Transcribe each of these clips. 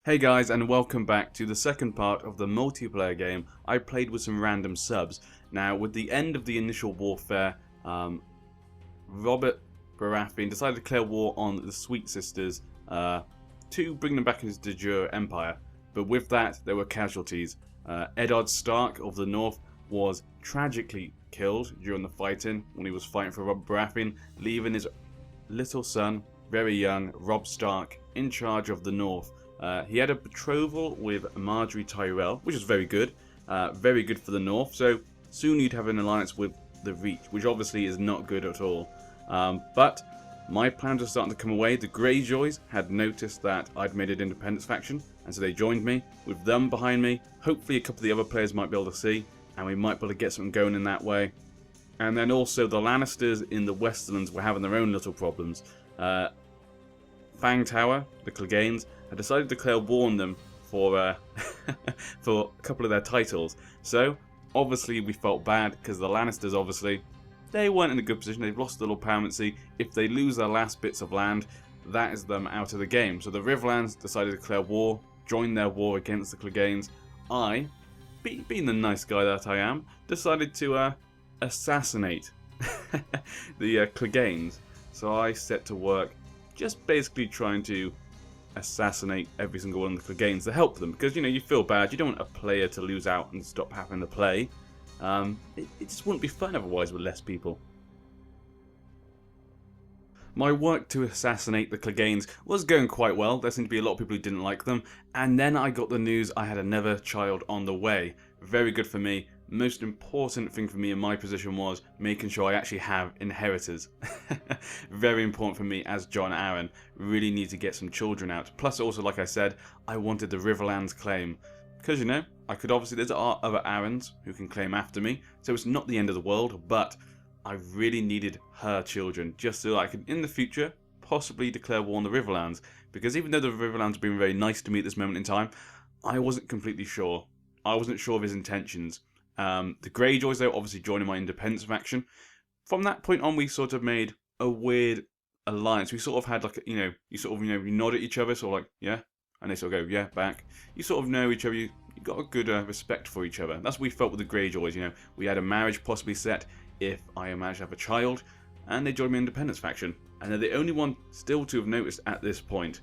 Hey guys, and welcome back to the second part of the multiplayer game I played with some random subs. Now, with the end of the initial warfare, Robert Baratheon decided to declare war on the Sweet Sisters to bring them back into the de jure empire. But with that, there were casualties. Arya Stark of the North was tragically killed during the fighting when he was fighting for Robert Baratheon, leaving his little son, very young, Robb Stark, in charge of the North. He had a betrothal with Margaery Tyrell, which is very good for the North. So soon you'd have an alliance with the Reach, which obviously is not good at all. But my plans are starting to come away. The Greyjoys had noticed that I'd made an independence faction, and so they joined me. With them behind me, hopefully a couple of the other players might be able to see, and we might be able to get something going in that way. And then also the Lannisters in the Westerlands were having their own little problems. Fang Tower, the Cleganes, had decided to declare war on them for for a couple of their titles. So obviously we felt bad because the Lannisters, obviously, they weren't in a good position. They've lost a little paramountcy. If they lose their last bits of land, that is them out of the game. So the Riverlands decided to declare war, join their war against the Cleganes. I, being the nice guy that I am, decided to assassinate the Cleganes. So I set to work just basically trying to assassinate every single one of the Cleganes to help them, because you feel bad. You don't want a player to lose out and stop having to play. It just wouldn't be fun otherwise with less people. My work to assassinate the Cleganes was going quite well. There seemed to be a lot of people who didn't like them, and then I got the news I had another child on the way. Very good for me. Most important thing for me in my position was making sure I actually have inheritors. Very important for me as Jon Arryn. Really need to get some children out. Plus also, like I said, I wanted the Riverlands claim. Because I could obviously, there's other Arryns who can claim after me, so it's not the end of the world, but I really needed her children, just so I could, in the future, possibly declare war on the Riverlands. Because even though the Riverlands have been very nice to me at this moment in time, I wasn't completely sure. I wasn't sure of his intentions. The Greyjoys, though, obviously joining my independence faction. From that point on, we sort of made a weird alliance. We sort of had like, you nod at each other, sort of like, yeah, and they sort of go, yeah, back. You sort of know each other. You got a good respect for each other. That's what we felt with the Greyjoys. We had a marriage possibly set if I managed to have a child, and they joined my independence faction. And they're the only one still to have noticed at this point,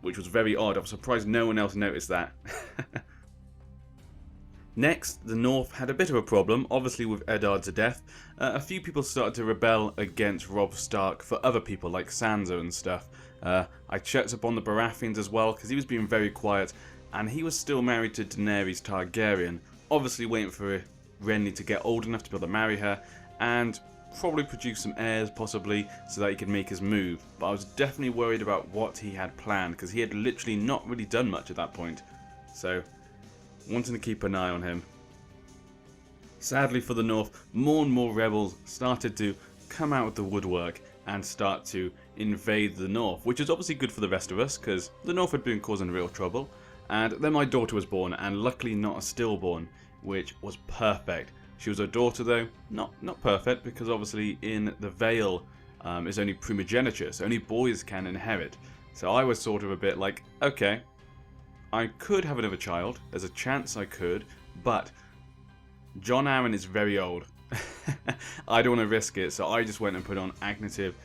which was very odd. I was surprised no one else noticed that. Next, the North had a bit of a problem, obviously with Eddard's death. A few people started to rebel against Robb Stark for other people like Sansa and stuff. I checked up on the Baratheons as well, because he was being very quiet, and he was still married to Daenerys Targaryen, obviously waiting for Renly to get old enough to be able to marry her, and probably produce some heirs possibly, so that he could make his move. But I was definitely worried about what he had planned, because he had literally not really done much at that point. So wanting to keep an eye on him. Sadly for the North, more and more rebels started to come out of the woodwork and start to invade the North, which is obviously good for the rest of us, because the North had been causing real trouble. And then my daughter was born, and luckily not a stillborn, which was perfect. She was a daughter though, not perfect, because obviously in the Vale is only primogeniture, so only boys can inherit. So I was sort of a bit like, okay, I could have another child, there's a chance I could, but Jon Arryn is very old. I don't want to risk it, so I just went and put on agnative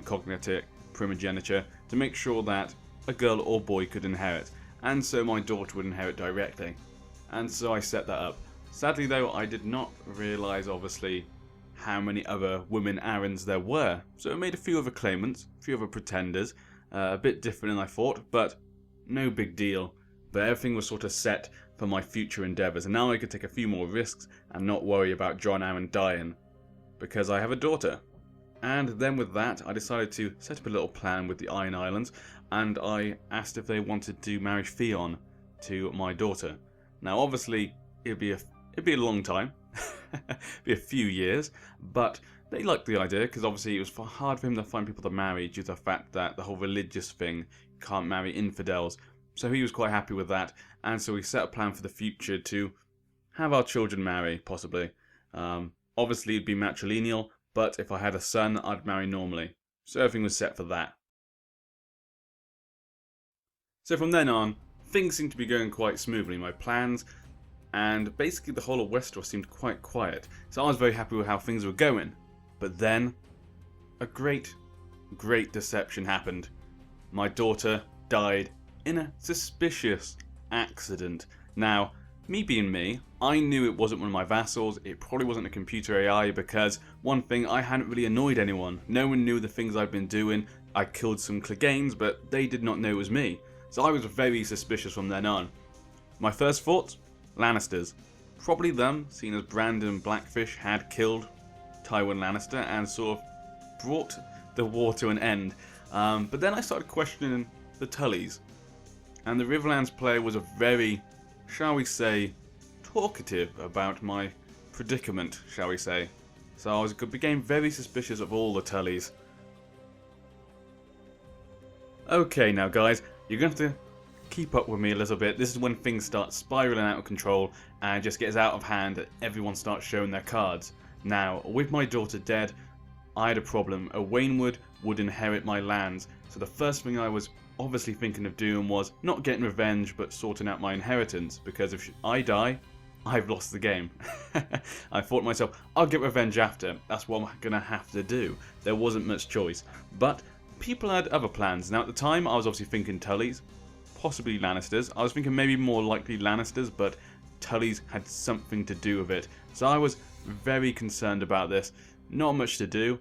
cognitive primogeniture to make sure that a girl or boy could inherit, and so my daughter would inherit directly. And so I set that up. Sadly though, I did not realise obviously how many other women Arryns there were, so I made a few other claimants, a few other pretenders, a bit different than I thought, but no big deal. But everything was sort of set for my future endeavours, and now I could take a few more risks and not worry about Jon Arryn dying, because I have a daughter. And then with that, I decided to set up a little plan with the Iron Islands, and I asked if they wanted to marry Theon to my daughter. Now obviously, it'd be a long time, be a few years, but they liked the idea, because obviously it was hard for him to find people to marry due to the fact that the whole religious thing, you can't marry infidels. So he was quite happy with that, and so we set a plan for the future to have our children marry, possibly. Obviously it'd be matrilineal, but if I had a son, I'd marry normally. So everything was set for that. So from then on, things seemed to be going quite smoothly. My plans and basically the whole of Westeros seemed quite quiet. So I was very happy with how things were going. But then, a great deception happened. My daughter died in a suspicious accident. Now, me being me, I knew it wasn't one of my vassals, it probably wasn't a computer AI because, one thing, I hadn't really annoyed anyone. No one knew the things I'd been doing. I killed some Cleganes, but they did not know it was me. So I was very suspicious from then on. My first thoughts? Lannisters. Probably them, seeing as Brandon Blackfish had killed Tywin Lannister and sort of brought the war to an end. But then I started questioning the Tullys. And the Riverlands player was a very, shall we say, talkative about my predicament, shall we say. So I became very suspicious of all the Tullys. Okay now guys, you're going to have to keep up with me a little bit. This is when things start spiraling out of control and just gets out of hand and everyone starts showing their cards. Now, with my daughter dead, I had a problem. A Waynwood would inherit my lands, so the first thing I was obviously thinking of doing was not getting revenge but sorting out my inheritance, because if I die, I've lost the game. I thought to myself, I'll get revenge after, that's what I'm gonna have to do. There wasn't much choice, but people had other plans. Now at the time I was obviously thinking Tullys, possibly Lannisters. I was thinking maybe more likely Lannisters, but Tullys had something to do with it. So I was very concerned about this. Not much to do.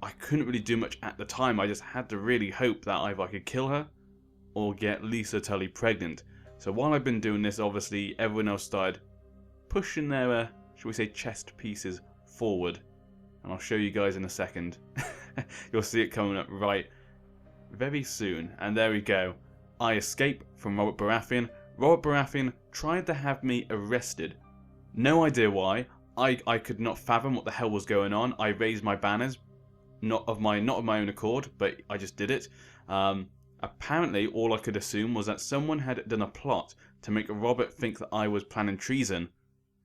I couldn't really do much at the time. I just had to really hope that either I could kill her or get Lisa Tully pregnant. So while I've been doing this, obviously everyone else started pushing their, shall we say, chest pieces forward. And I'll show you guys in a second. You'll see it coming up right very soon. And there we go. I escape from Robert Baratheon. Robert Baratheon tried to have me arrested. No idea why. I could not fathom what the hell was going on. I raised my banners, not of my own accord, but I just did it. Apparently, all I could assume was that someone had done a plot to make Robert think that I was planning treason.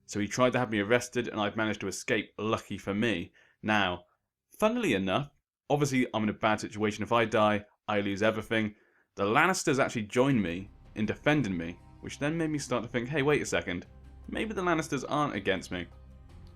So he tried to have me arrested, and I've managed to escape, lucky for me. Now, funnily enough, obviously I'm in a bad situation. If I die, I lose everything. The Lannisters actually joined me in defending me, which then made me start to think, hey, wait a second. Maybe the Lannisters aren't against me.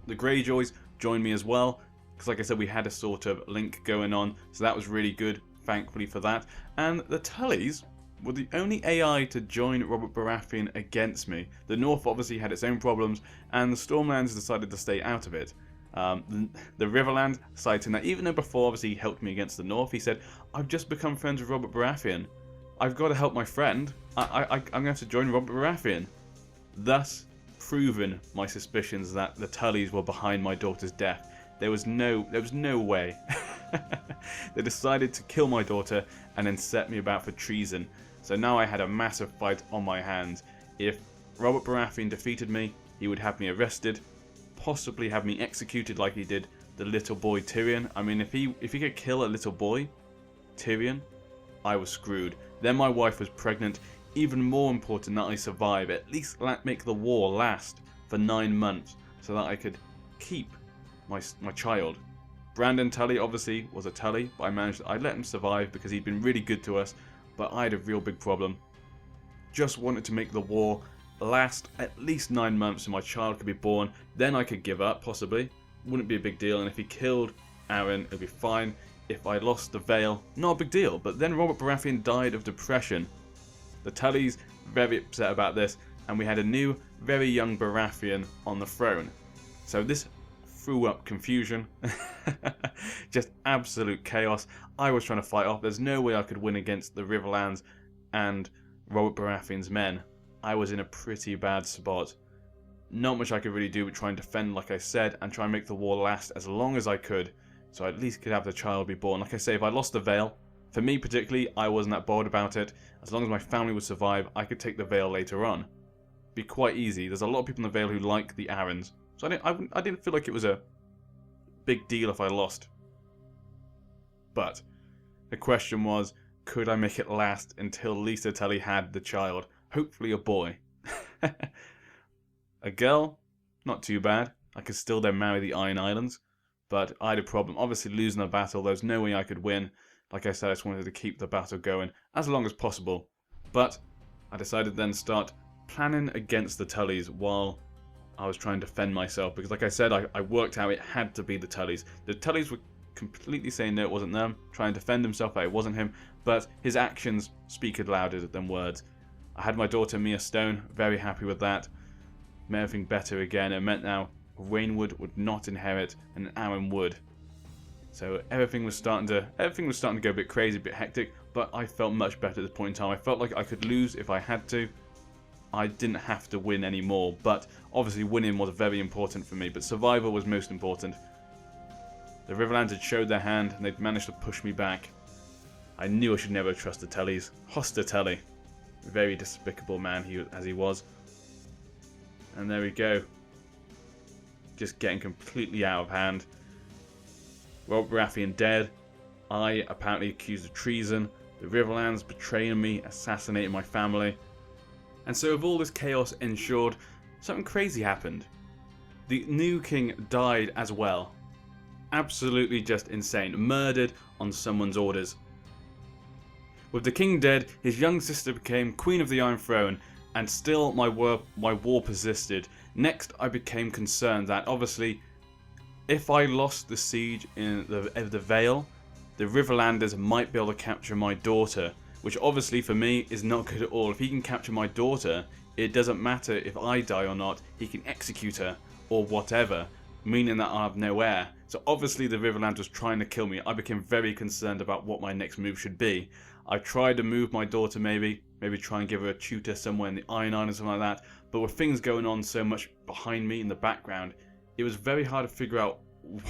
The Greyjoys joined me as well, because like I said, we had a sort of link going on, so that was really good, thankfully for that. And the Tullys were the only AI to join Robert Baratheon against me. The North obviously had its own problems, and the Stormlands decided to stay out of it. The Riverland, citing that even though before obviously he helped me against the North, he said, I've just become friends with Robert Baratheon. I've got to help my friend. I'm going to have to join Robert Baratheon. Thus, proven my suspicions that the Tullys were behind my daughter's death. There was no way. They decided to kill my daughter and then set me about for treason. So now I had a massive fight on my hands. If Robert Baratheon defeated me, he would have me arrested, possibly have me executed like he did the little boy Tyrion. I mean, if he could kill a little boy, Tyrion, I was screwed. Then my wife was pregnant. Even more important that I survive, at least make the war last for 9 months so that I could keep my child. Brandon Tully obviously was a Tully, but I let him survive because he'd been really good to us, but I had a real big problem. Just wanted to make the war last at least 9 months so my child could be born, then I could give up, possibly. Wouldn't be a big deal, and if he killed Arryn, it'd be fine. If I lost the Vale, not a big deal, but then Robert Baratheon died of depression. The Tullys very upset about this, and we had a new, very young Baratheon on the throne. So this threw up confusion. Just absolute chaos. I was trying to fight off. There's no way I could win against the Riverlands and Robert Baratheon's men. I was in a pretty bad spot. Not much I could really do but try and defend, like I said, and try and make the war last as long as I could, so I at least could have the child be born. Like I say, if I lost the Vale, for me particularly, I wasn't that bothered about it. As long as my family would survive, I could take the Vale later on. Be quite easy. There's a lot of people in the Vale who like the Arryns, so I didn't feel like it was a big deal if I lost. But the question was, could I make it last until Lisa Tully had the child? Hopefully a boy. A girl? Not too bad. I could still then marry the Iron Islands. But I had a problem. Obviously losing the battle, there was no way I could win. Like I said, I just wanted to keep the battle going as long as possible. But I decided then to start planning against the Tullys while I was trying to defend myself, because like I said, I worked out it had to be the Tullys. The Tullys were completely saying no, it wasn't them, trying to defend himself that it wasn't him, but his actions speak louder than words. I had my daughter Mia Stone, very happy with that. Made everything better again. It meant now Rainwood would not inherit and Arryn would. So everything was starting to go a bit crazy, a bit hectic, but I felt much better at this point in time. I felt like I could lose if I had to. I didn't have to win anymore, but obviously winning was very important for me, but survival was most important. The Riverlands had showed their hand, and they'd managed to push me back. I knew I should never trust the Tullys. Hoster Tully. Very despicable man as he was. And there we go. Just getting completely out of hand. Robert Baratheon dead. I apparently accused of treason. The Riverlands betraying me, assassinating my family. And so with all this chaos ensured, something crazy happened. The new king died as well. Absolutely just insane. Murdered on someone's orders. With the king dead, his young sister became Queen of the Iron Throne, and still my war persisted. Next, I became concerned that obviously, if I lost the siege in the Vale, the Riverlanders might be able to capture my daughter, which obviously for me is not good at all. If he can capture my daughter, it doesn't matter if I die or not, he can execute her or whatever, meaning that I have no heir. So obviously the Riverland was trying to kill me. I became very concerned about what my next move should be. I tried to move my daughter maybe try and give her a tutor somewhere in the Iron Island or something like that, but with things going on so much behind me in the background, it was very hard to figure out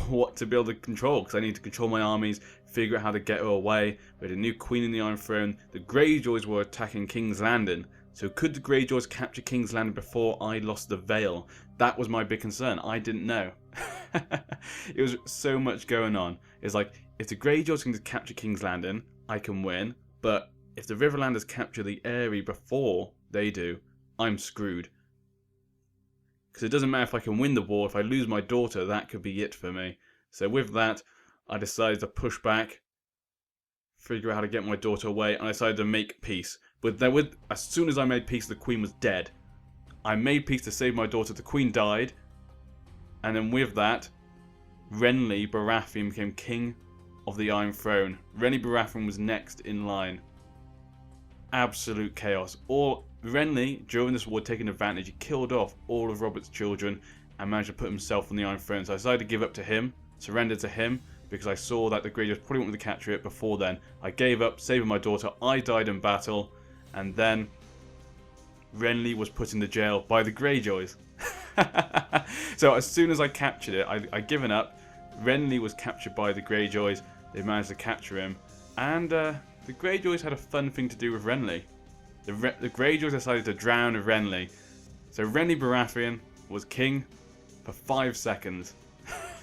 what to be able to control, because I need to control my armies, figure out how to get her away. We had a new queen in the Iron Throne. The Greyjoys were attacking King's Landing, so could the Greyjoys capture King's Landing before I lost the Vale? That was my big concern. I didn't know. It was so much going on. It's like, if the Greyjoys can capture King's Landing, I can win, but if the Riverlanders capture the Eyrie before they do, I'm screwed. Because it doesn't matter if I can win the war, if I lose my daughter, that could be it for me. So with that, I decided to push back, figure out how to get my daughter away, and I decided to make peace. As soon as I made peace, the Queen was dead. I made peace to save my daughter, the Queen died, and then with that, Renly Baratheon became King of the Iron Throne. Renly Baratheon was next in line. Absolute chaos. Renly, during this war, taking advantage, he killed off all of Robert's children and managed to put himself on the Iron Throne. So I decided to give up to him, surrender to him, because I saw that the Greyjoys probably wanted to capture it before then. I gave up, saving my daughter. I died in battle, and then Renly was put into jail by the Greyjoys. So as soon as I captured it, I given up. Renly was captured by the Greyjoys. They managed to capture him, and the Greyjoys had a fun thing to do with Renly. The Greyjoys decided to drown Renly. So Renly Baratheon was king for 5 seconds.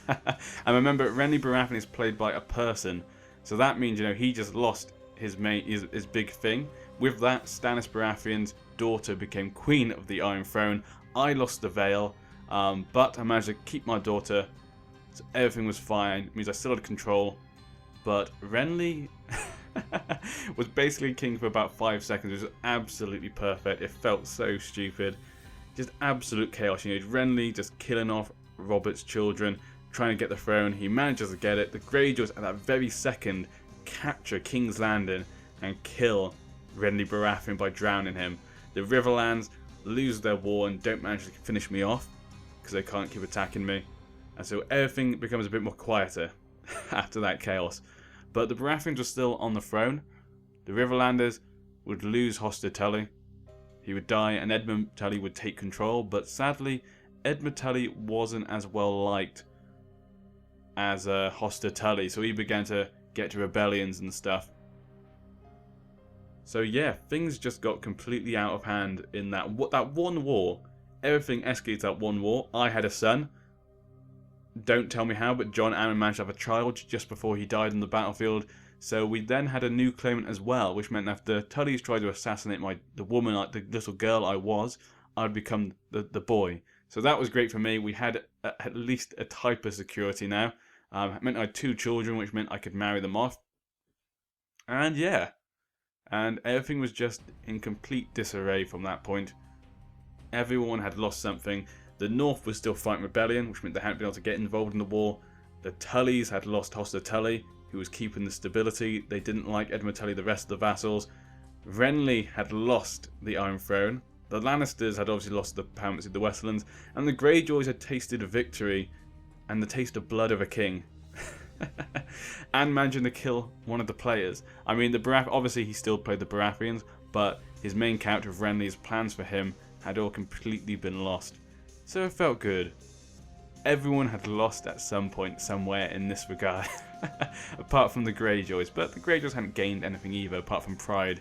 And remember, Renly Baratheon is played by a person, so that means, you know, he just lost his big thing. With that, Stannis Baratheon's daughter became Queen of the Iron Throne. I lost the Vale, but I managed to keep my daughter, so everything was fine. It means I still had control, but Renly was basically king for about 5 seconds. It was absolutely perfect. It felt so stupid. Just absolute chaos. You know, Renly just killing off Robert's children, trying to get the throne. He manages to get it. The Greyjoys at that very second capture King's Landing and kill Renly Baratheon by drowning him. The Riverlands lose their war and don't manage to finish me off because they can't keep attacking me. And so everything becomes a bit more quieter after that chaos. But the Baratheons were still on the throne. The Riverlanders would lose Hoster Tully. He would die and Edmund Tully would take control. But sadly, Edmund Tully wasn't as well liked as Hoster Tully. So he began to get to rebellions and stuff. So yeah, things just got completely out of hand in that one war. Everything escalated that one war. I had a son. Don't tell me how, but Jon Arryn managed to have a child just before he died on the battlefield. So we then had a new claimant as well, which meant that if the Tullys tried to assassinate the little girl I was, I'd become the boy. So that was great for me. We had at least a type of security now. It meant I had 2 children, which meant I could marry them off. And yeah, and everything was just in complete disarray from that point. Everyone had lost something. The North was still fighting rebellion, which meant they hadn't been able to get involved in the war. The Tullys had lost Hoster Tully, who was keeping the stability. They didn't like Edmund Tully, the rest of the vassals. Renly had lost the Iron Throne. The Lannisters had obviously lost the permanency of the Westerlands, and the Greyjoys had tasted victory and the taste of blood of a king. And managing to kill one of the players. I mean, obviously he still played the Baratheons, but his main character of Renly's plans for him had all completely been lost. So it felt good. Everyone had lost at some point, somewhere in this regard, apart from the Greyjoys. But the Greyjoys hadn't gained anything either, apart from pride.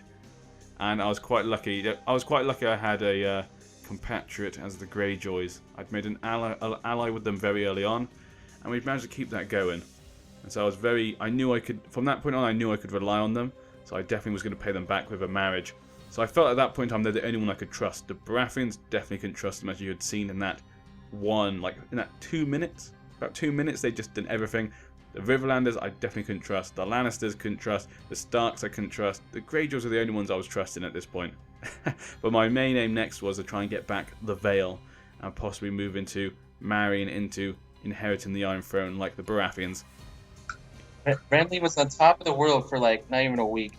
And I was quite lucky. I had a compatriot as the Greyjoys. I'd made an ally with them very early on, and we'd managed to keep that going. And so from that point on, I knew I could rely on them. So I definitely was going to pay them back with a marriage. So I felt at that point in time they're the only one I could trust. The Baratheons definitely couldn't trust them, as you had seen in that 2 minutes. About 2 minutes, they just did everything. The Riverlanders, I definitely couldn't trust. The Lannisters couldn't trust. The Starks, I couldn't trust. The Greyjoys were the only ones I was trusting at this point. But my main aim next was to try and get back the Vale and possibly move into marrying into inheriting the Iron Throne like the Baratheons. Renly was on top of the world for like not even a week.